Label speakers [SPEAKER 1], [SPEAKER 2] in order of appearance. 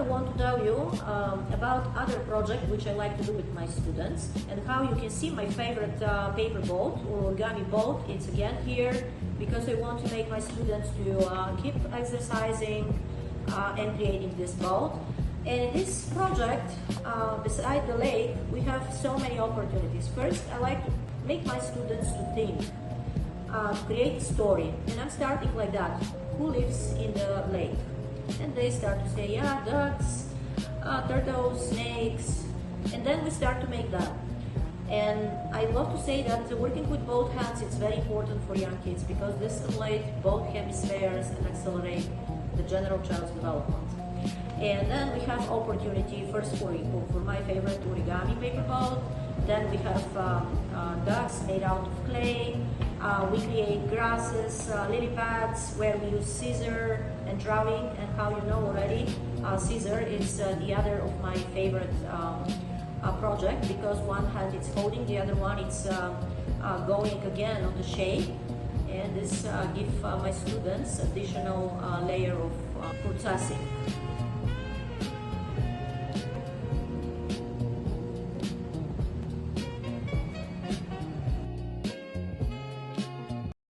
[SPEAKER 1] want to tell you about other project which I like to do with my students, and how you can see my favorite paper boat or origami boat. It's again here because I want to make my students to keep exercising and creating this boat. And in this project, beside the lake, we have so many opportunities. First, I like to make my students to think, create a story. And I'm starting like that. Who lives in the lake? And they start to say, yeah, ducks, turtles, snakes. And then we start to make that. And I love to say that working with both hands is very important for young kids because this stimulates both hemispheres and accelerate the general child's development. And then we have opportunity first for my favorite origami paper boat. Then we have ducks made out of clay. We create grasses, lily pads where we use scissor and drawing. And how you know already, scissor is the other of my favorite project because one hand it's holding, the other one it's going again on the shape. And this gives my students additional layer of processing.